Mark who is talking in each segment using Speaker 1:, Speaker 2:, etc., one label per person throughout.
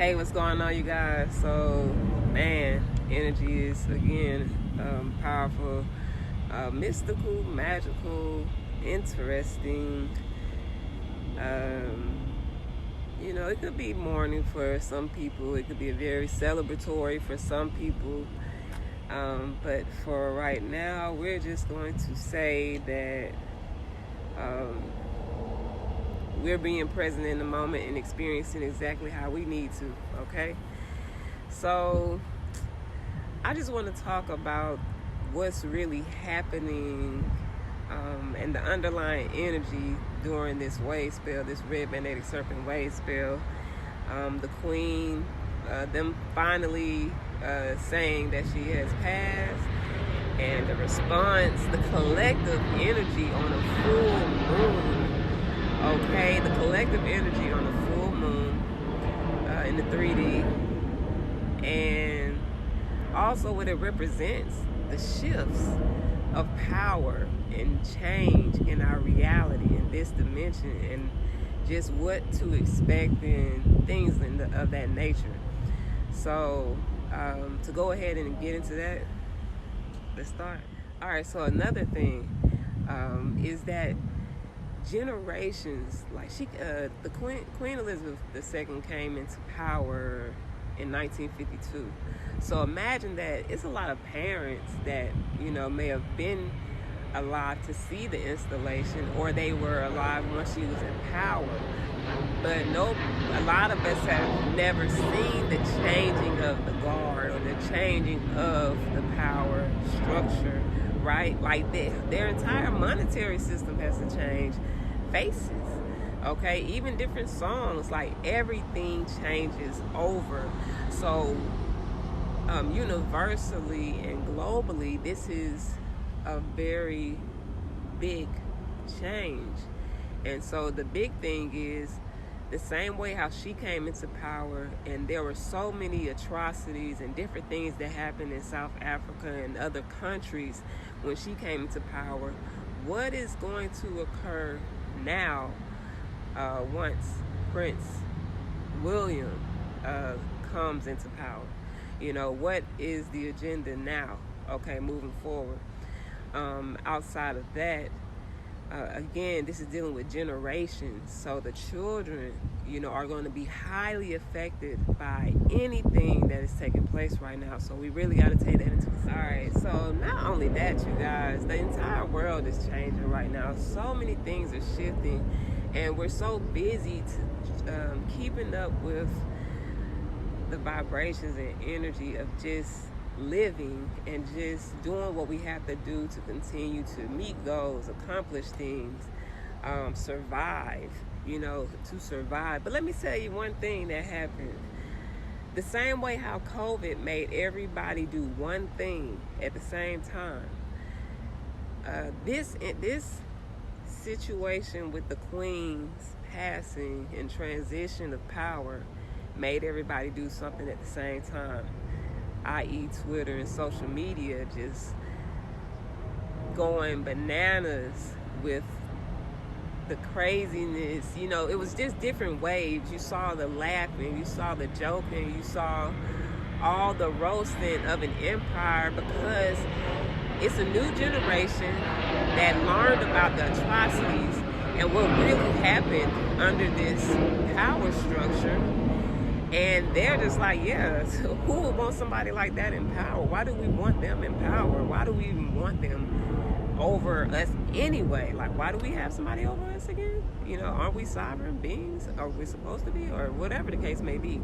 Speaker 1: Hey, what's going on, you guys? So, man, energy is again powerful, mystical, magical, interesting. Um, it could be morning for some people. It could be very celebratory for some people. But for right now, we're just going to say that um, we're being present in the moment and experiencing exactly how we need to, okay? So I just want to talk about what's really happening and the underlying energy during this wave spell, this red magnetic serpent wave spell. The queen, them finally saying that she has passed, and the response, the collective energy on a full moon. Okay, the collective energy on a full moon in the 3D, and also what it represents, the shifts of power and change in our reality in this dimension, and just what to expect and things of that nature. So to go ahead and get into that, let's start. All right, so another thing is that generations, like the Queen Elizabeth II came into power in 1952. So imagine that it's a lot of parents that may have been alive to see the installation, or they were alive when she was in power. But a lot of us have never seen the changing of the guard or the changing of the power structure, right? Like their entire monetary system has to change faces, okay? Even different songs, like everything changes over. So universally and globally, this is a very big change. And so the big thing is the same way how she came into power, and there were so many atrocities and different things that happened in South Africa and other countries when she came into power. What is going to occur now once Prince William comes into power? What is the agenda now, okay, moving forward? Outside of that, again, this is dealing with generations. So the children, are going to be highly affected by anything that is taking place right now. So we really got to take that into consideration. All right, so not only that, you guys, the entire world is changing right now. So many things are shifting, and we're so busy keeping up with the vibrations and energy of just living and just doing what we have to do to continue to meet goals, accomplish things, survive, to survive. But let me tell you one thing that happened. The same way how COVID made everybody do one thing at the same time, this situation with the Queen's passing and transition of power made everybody do something at the same time, i.e. Twitter and social media just going bananas with the craziness. It was just different waves. You saw the laughing, you saw the joking, you saw all the roasting of an empire, because it's a new generation that learned about the atrocities and what really happened under this power structure. And they're just like, yeah, who would want somebody like that in power? Why do we want them in power? Why do we even want them over us anyway? Like, why do we have somebody over us again? Aren't we sovereign beings? Are we supposed to be? Or whatever the case may be.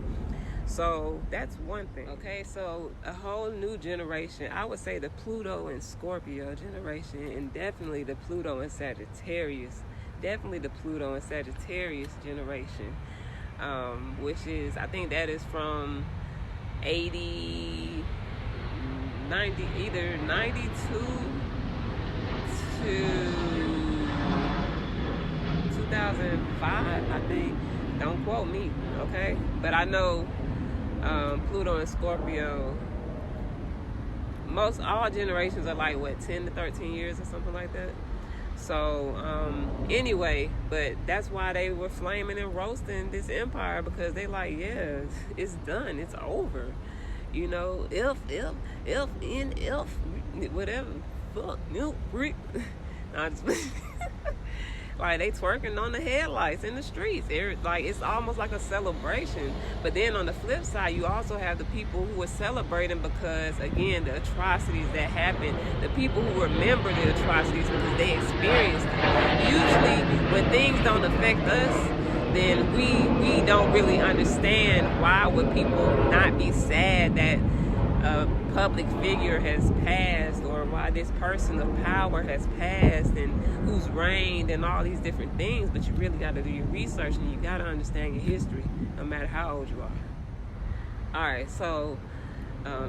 Speaker 1: So that's one thing. Okay, so a whole new generation. I would say the Pluto and Scorpio generation, and definitely the Pluto and Sagittarius. Definitely the Pluto and Sagittarius generation. Which is, I think that is from 80, 90, either 92 to 2005, I think. Don't quote me, okay? But I know Pluto and Scorpio, all generations are like, what, 10 to 13 years or something like that? So anyway, but that's why they were flaming and roasting this empire, because they like, yeah, it's done, it's over. You know, if whatever, fuck, milk, brick. Like, they twerking on the headlights in the streets. Like, it's almost like a celebration. But then on the flip side, you also have the people who are celebrating because, again, the atrocities that happen, the people who remember the atrocities because they experienced it. Usually, when things don't affect us, then we don't really understand why would people not be sad that a public figure has passed, or why this person of power has passed, and who's reigned, and all these different things. But you really got to do your research, and you got to understand your history, no matter how old you are. All right, so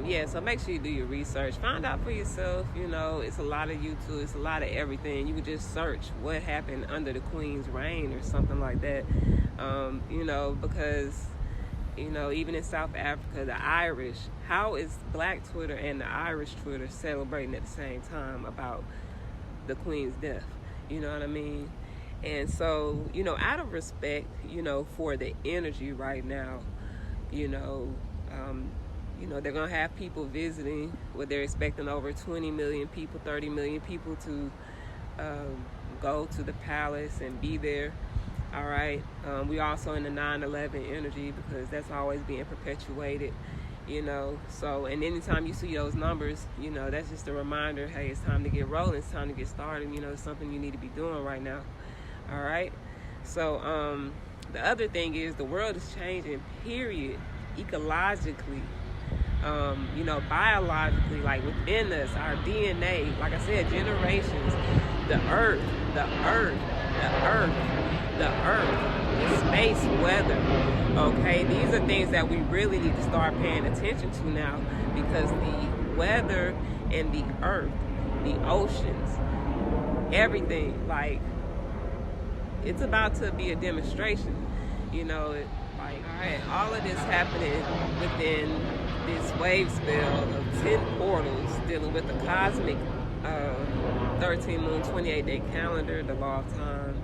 Speaker 1: yeah, so make sure you do your research, find out for yourself. You know, it's a lot of YouTube, it's a lot of everything. You can just search what happened under the Queen's reign or something like that. You know, because, you know, even in South Africa, the Irish, how is Black Twitter and the Irish Twitter celebrating at the same time about the Queen's death? You know what I mean? And so, you know, out of respect, you know, for the energy right now, you know, they're going to have people visiting, where they're expecting over 20 million people, 30 million people to go to the palace and be there. All right. We also in the 9/11 energy, because that's always being perpetuated, you know. So, and anytime you see those numbers, you know, that's just a reminder, hey, it's time to get rolling, it's time to get started. You know, it's something you need to be doing right now. All right. So the other thing is, the world is changing, period, ecologically, you know, biologically, like within us, our DNA, like I said, generations, the earth, space, weather. Okay, these are things that we really need to start paying attention to now, because the weather and the earth, the oceans, everything, like, it's about to be a demonstration. You know, like, all right, all of this happening within this wave spell of 10 portals dealing with the cosmic 13 moon 28-day calendar, the law of time,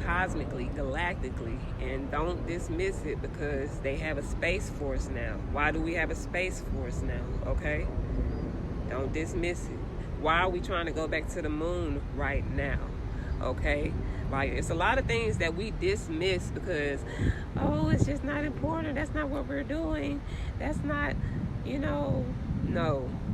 Speaker 1: cosmically, galactically. And don't dismiss it, because they have a space force now. Why do we have a space force now? Okay, don't dismiss it. Why are we trying to go back to the moon right now? Okay, like, it's a lot of things that we dismiss because, oh, it's just not important, that's not what we're doing, that's not, you know.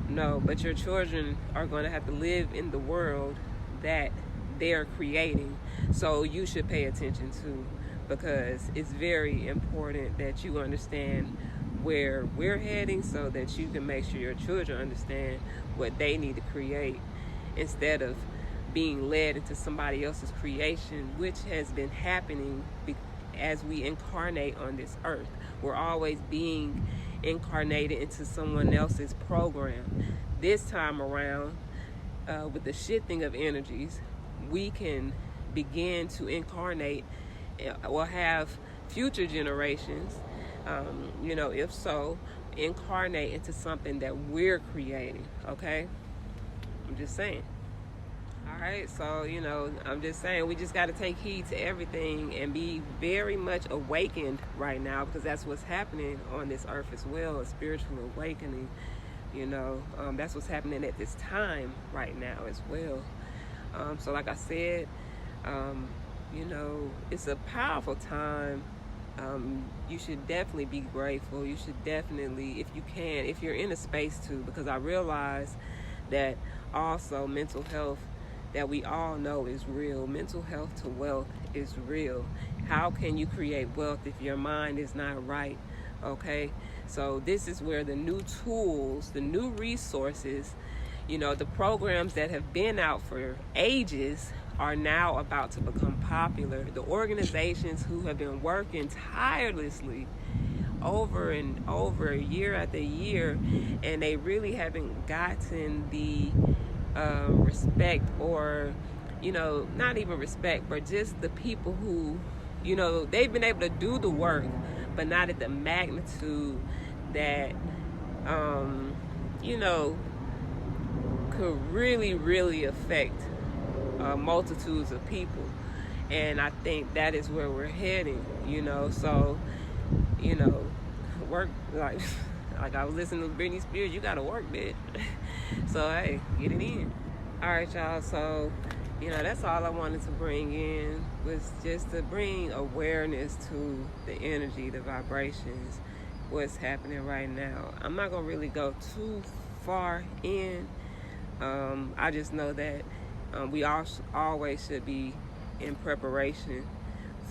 Speaker 1: No, but your children are going to have to live in the world that they're creating, so you should pay attention to, because it's very important that you understand where we're heading, so that you can make sure your children understand what they need to create, instead of being led into somebody else's creation, which has been happening as we incarnate on this earth. We're always being incarnated into someone else's program. This time around, with the shifting of energies, we can begin to incarnate or have future generations, you know, if so, incarnate into something that we're creating. Okay, I'm just saying. All right, so, you know, I'm just saying, we just got to take heed to everything and be very much awakened right now, because that's what's happening on this earth as well, a spiritual awakening. You know, that's what's happening at this time right now as well. So like I said, you know, it's a powerful time. You should definitely be grateful. You should definitely, if you can, if you're in a space to, because I realize that also mental health, that we all know is real. Mental health to wealth is real. How can you create wealth if your mind is not right? Okay, so this is where the new tools, the new resources, you know, the programs that have been out for ages are now about to become popular. The organizations who have been working tirelessly over and over, year after year, and they really haven't gotten the respect, or, you know, not even respect, but just the people who, you know, they've been able to do the work, but not at the magnitude that, you know, could really, really affect multitudes of people. And I think that is where we're heading, you know. So, you know, work, like like I was listening to Britney Spears, you gotta work, bitch. So hey, get it in. All right, y'all. So, you know, that's all I wanted to bring in, was just to bring awareness to the energy, the vibrations, what's happening right now. I'm not gonna really go too far in. I just know that we always should be in preparation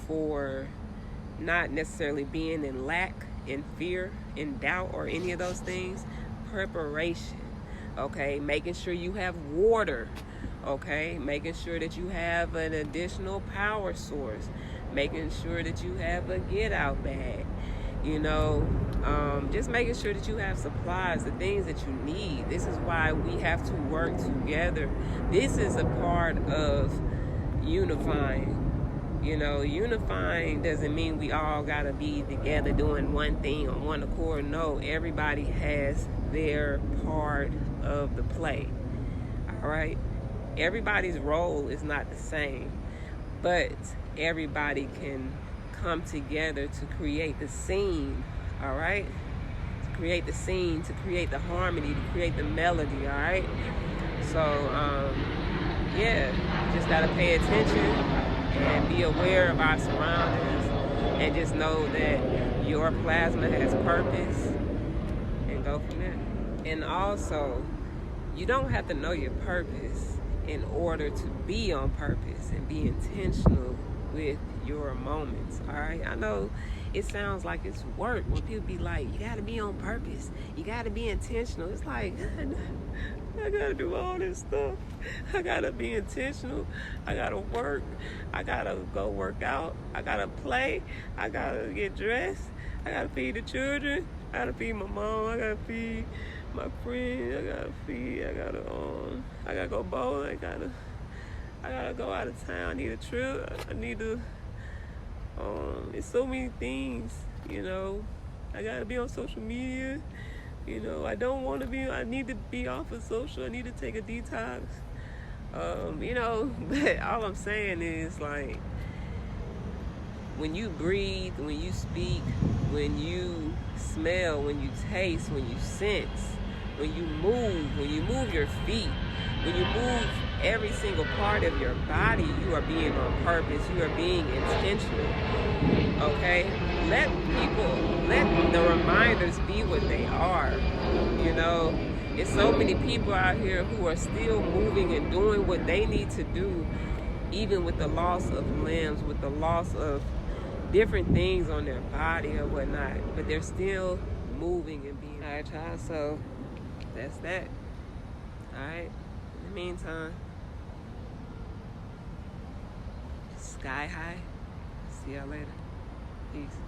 Speaker 1: for not necessarily being in lack, in fear, in doubt, or any of those things. Preparation, okay? Making sure you have water, okay? Making sure that you have an additional power source. Making sure that you have a get-out bag, you know. Just making sure that you have supplies, the things that you need. This is why we have to work together. This is a part of unifying. You know, unifying doesn't mean we all gotta be together doing one thing on one accord. No, everybody has their part of the play. All right? Everybody's role is not the same, but everybody can come together to create the scene. All right? To create the scene, to create the harmony, to create the melody. All right? So, yeah, just gotta pay attention and be aware of our surroundings, and just know that your plasma has purpose, and go from there. And also, you don't have to know your purpose in order to be on purpose and be intentional with your moments. All right, I know it sounds like it's work when people be like, you gotta be on purpose, you gotta be intentional. It's like, I gotta do all this stuff. I gotta be intentional. I gotta work. I gotta go work out. I gotta play. I gotta get dressed. I gotta feed the children. I gotta feed my mom. I gotta feed my friend. I gotta go bowling. I gotta go out of town. I need a trip. I need to, it's so many things, you know. I gotta be on social media. You know, I don't want to be, I need to be off of social. I need to take a detox. You know, but all I'm saying is, like, when you breathe, when you speak, when you smell, when you taste, when you sense, when you move your feet, when you move every single part of your body, you are being on purpose. You are being intentional. Okay? Let the reminders be what they are. You know, it's so many people out here who are still moving and doing what they need to do, even with the loss of limbs, with the loss of different things on their body or whatnot, but they're still moving and being. All right, y'all, so that's that. All right, in the meantime, sky high. See y'all later. Peace.